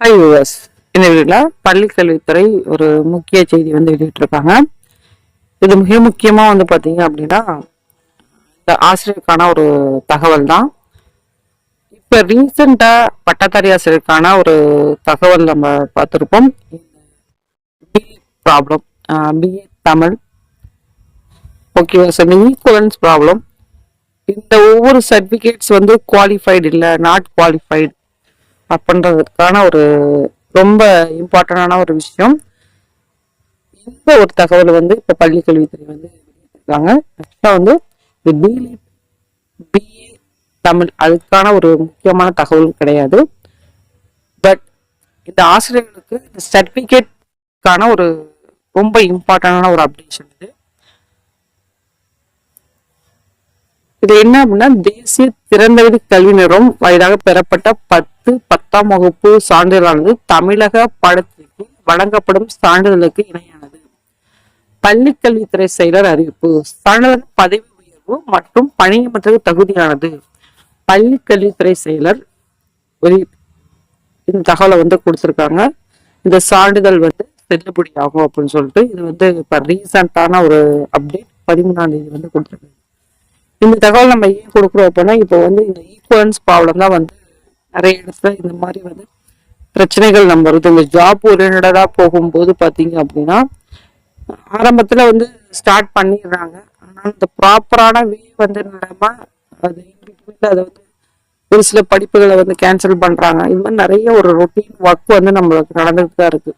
Hi viewers, இந்த வீடியோவில் பள்ளி கல்வித்துறை ஒரு முக்கிய செய்தி வந்து வெளியிட்டிருக்காங்க. இது மிக முக்கியமாக வந்து பார்த்தீங்க அப்படின்னா இந்த ஆசிரியருக்கான ஒரு தகவல் தான். இப்போ ரீசெண்டாக பட்டதாரி ஆசிரியருக்கான ஒரு தகவல் நம்ம பார்த்துருப்போம். பிஏ ப்ராப்ளம், பிஏ தமிழ், ஓகேவா சார், இந்த ஈக்குவலன்ஸ் ப்ராப்ளம். இந்த ஒவ்வொரு சர்டிஃபிகேட்ஸ் வந்து குவாலிஃபைடு இல்லை, நாட் குவாலிஃபைடு அப்படின்றதுக்கான ஒரு ரொம்ப இம்பார்ட்டண்டான ஒரு விஷயம். இந்த ஒரு தகவல் வந்து இப்போ பள்ளி கல்வித்துறை வந்து இருக்காங்க. ஆக்சுவலாக வந்து இந்த பிஏ தமிழ் அதுக்கான ஒரு முக்கியமான தகவல் கிடையாது. பட் இந்த ஆசிரியர்களுக்கு இந்த சர்டிஃபிகேட்கான ஒரு ரொம்ப இம்பார்ட்டண்டான ஒரு அப்டேஷன் இது. இது என்ன அப்படின்னா, தேசிய திறந்தவெளி கல்வி நிறுவனம் வாயிலாக பெறப்பட்ட 10-10ஆம் வகுப்பு சான்றிதழானது தமிழக பாடத்திற்கு வழங்கப்படும் சான்றிதழுக்கு இணையானது. பள்ளி கல்வித்துறை செயலர் அறிவிப்பு. சான்றிதழ் பதவி உயர்வு மற்றும் பணியமர்த்தல் தகுதியானது. பள்ளி கல்வித்துறை செயலர் இந்த தகவலை வந்து கொடுத்திருக்காங்க. இந்த சான்றிதழ் வந்து செல்லுபடியாகும் அப்படின்னு சொல்லிட்டு இது வந்து இப்ப ரீசெண்டான ஒரு அப்டேட் 13ஆம் தேதி வந்து கொடுத்துருக்காங்க. இந்த தகவல் நம்ம ஏன் கொடுக்குறோம் அப்படின்னா, இப்போ வந்து இந்த ஈக்குவலன்ஸ் ப்ராப்ளம் தான் வந்து நிறைய இடத்துல இந்த மாதிரி வந்து பிரச்சனைகள் நம்ம வருது. இந்த ஜாப் ஓரியன்டா போகும்போது பார்த்தீங்க அப்படின்னா ஆரம்பத்தில் வந்து ஸ்டார்ட் பண்ணிடுறாங்க. ஆனால் இந்த ப்ராப்பரான வே வந்து இல்லாம அது அதை வந்து ஒரு சில படிப்புகளை வந்து கேன்சல் பண்றாங்க. இது மாதிரி நிறைய ஒரு ரொட்டீன் ஒர்க் வந்து நம்மளுக்கு நடந்துட்டு தான் இருக்கு.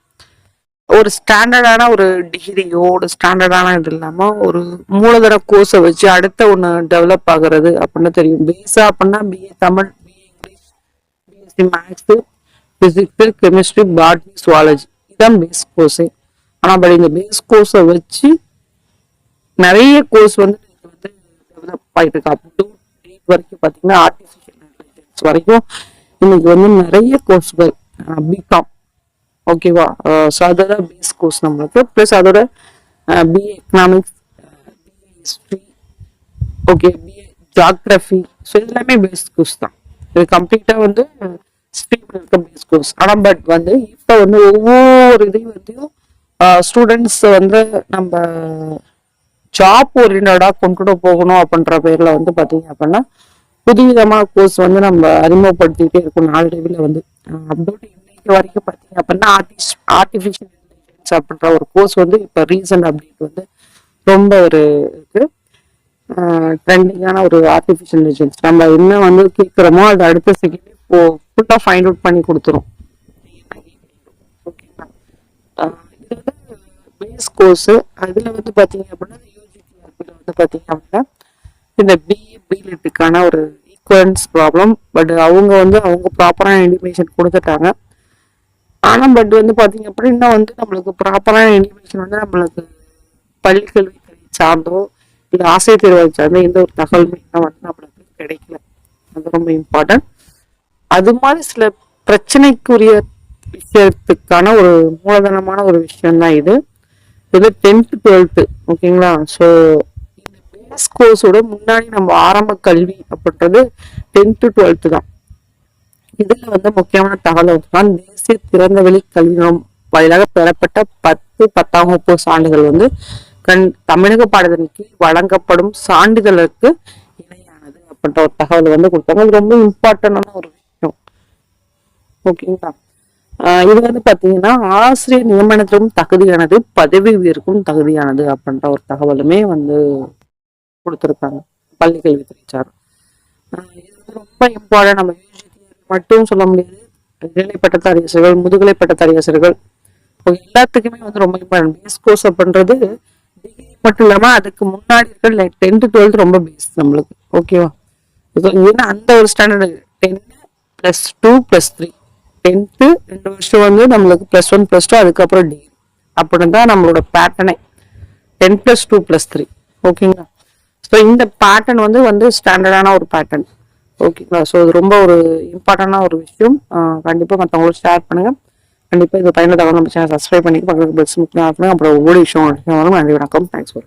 ஒரு ஸ்டாண்டர்டான ஒரு டிகிரியோ ஒரு ஸ்டாண்டர்டான இது இல்லாம ஒரு மூலதன கோர்ஸை வச்சு அடுத்த ஒன்று டெவலப் ஆகுறது அப்படின்னு தெரியும். பேஸா அப்படின்னா BA Tamil, BA English, BSc maths, physics, chemistry, botany, zoology, இதுதான் பேஸ் கோர்ஸே. ஆனால் பட் இந்த பேஸ் கோர்ஸை வச்சு நிறைய கோர்ஸ் வந்து டெவலப் ஆகிட்டு இருக்கு. அப் டு டேட் வரைக்கும் பார்த்தீங்கன்னா ஆர்டிஃபிஷியல் இன்டெலிஜென்ஸ் வரைக்கும் இன்னைக்கு வந்து நிறைய கோர்ஸ்கள் பிகாம், ஓகேவா. ஸோ அதோட பேஸ் கோர்ஸ் நம்மளுக்கு ப்ளஸ் அதோட BA economics, BA history, okay, BA geography, so எல்லாமே பேஸ் கோர்ஸ் தான். இது கம்ப்ளீட்டாக வந்து ஸ்ட்ரீம் இருக்க பேஸ் கோர்ஸ். ஆனால் பட் வந்து இப்போ வந்து ஒவ்வொரு இதையும் வந்து ஸ்டூடெண்ட்ஸ் வந்து நம்ம ஜாப் ஓரியன்டா கொண்டுட்டு போகணும் அப்படின்ற பேர்ல வந்து பார்த்தீங்க அப்படின்னா புதுவிதமான கோர்ஸ் வந்து நம்ம அறிமுகப்படுத்திக்கிட்டே இருக்கோம். நாளடைவில் வந்து அப்டேட் வரைக்கும் பார்த்தீங்க அப்படின்னா ஆர்டிஃபிஷியல் இன்டெலிஜென்ஸ் அப்படின்ற ஒரு கோர்ஸ் வந்து இப்போ ரீசன்ட் அப்டேட் வந்து ரொம்ப ஒரு இருக்கு ட்ரெண்டிங்கான ஒரு ஆர்டிஃபிஷியல் இன்டெலிஜென்ஸ். நம்ம என்ன வந்து கேட்குறோமோ அது அடுத்த செகண்ட் ஃபுல்லாக ஃபைண்ட் அவுட் பண்ணி கொடுத்துரும். ஓகேங்களா. இது வந்து பேஸ் கோர்ஸ். அதில் வந்து பார்த்தீங்க அப்படின்னா யூஜிடிஆர்பியில் வந்து பார்த்தீங்க அப்படின்னா இந்த பிஏ பிலிட்டுக்கான ஒரு ஈக்குவலன்ஸ் ப்ராப்ளம். பட் அவங்க ப்ராப்பரான இன்டிமேஷன் கொடுத்துட்டாங்க. ஆனால் பட் வந்து பார்த்தீங்க அப்படின்னா வந்து நம்மளுக்கு ப்ராப்பரான இன்டிமேஷன் வந்து நம்மளுக்கு பள்ளி கல்வித்துறை சார்ந்தோ இல்லை ஆசிரியர் தேர்வை சார்ந்தோ எந்த ஒரு தகவலுமே வந்து நம்மளுக்கு கிடைக்கல. அது ரொம்ப இம்பார்ட்டன்ட். அது மாதிரி சில பிரச்சனைக்குரிய விஷயத்துக்கான ஒரு மூலதனமான ஒரு விஷயம் தான் இது. இது 10th 12th, ஓகேங்களா. ஸோ இந்த பேஸ் கோர்ஸோட முன்னாடி நம்ம ஆரம்ப கல்வி அப்படின்றது 10th 12th தான். இதுல வந்து முக்கியமான தகவல் தேசிய திறந்தவெளி கல்வி நிறுவனம் வாயிலாக பெறப்பட்ட 10-10ஆம் வகுப்பு சான்றிதழ் வந்து தமிழக பாடத்தின் கீழ் வழங்கப்படும் சான்றிதழுக்கு இணையானது அப்படின்ற ஒரு தகவல் வந்து கொடுத்தாங்க. இது ரொம்ப இம்பார்ட்டன்டான ஒரு விஷயம், ஓகேங்களா. இது வந்து பாத்தீங்கன்னா ஆசிரியர் நியமனத்திற்கும் தகுதியானது, பதவி உயர்வுக்கும் தகுதியானது அப்படின்ற ஒரு தகவலுமே வந்து கொடுத்துருக்காங்க பள்ளி கல்வித்துறை சார். இது வந்து ரொம்ப இம்பார்ட்டன்ட். நம்ம மட்டும் சொல்ல முடியாது. இடைநிலை பட்டதாரி ஆசிரியர்கள், முதுகலை பட்டதாரி ஆசிரியர்கள் எல்லாத்துக்குமே வந்து ரொம்ப இம்பார்ட்டன்ட். பேஸ் கோர்ஸ் அப்படின்றது டிகிரி மட்டும் இல்லாம அதுக்கு முன்னாடி இருக்க 10th 12th ரொம்ப பேஸ் நம்மளுக்கு, ஓகேவா. ஏன்னா அந்த ஒரு ஸ்டாண்டர்டு 10+2+3 10th 2 வருஷம் வந்து நம்மளுக்கு +1 +2 அதுக்கப்புறம் டிகிரி அப்படின்னு தான் நம்மளோட பேட்டர்னே 10+2+3, ஓகேங்களா. ஸோ இந்த பேட்டர்ன் வந்து ஸ்டாண்டர்டான ஒரு பேட்டர்ன், ஓகேங்களா. ஸோ இது ரொம்ப ஒரு இம்பார்ட்டண்டான ஒரு விஷயம். கண்டிப்பாக மற்றவங்களோட ஷேர் பண்ணுங்க. கண்டிப்பாக இது பயனுள்ள தகவல் நம்ம சேனல் சப்ஸ்கிரைப் பண்ணி பக்கத்துக்கு பெல்ஸ் முக்கியம். அப்புறம் ஒவ்வொரு விஷயம் வரும். நன்றி, வணக்கம். Thanks for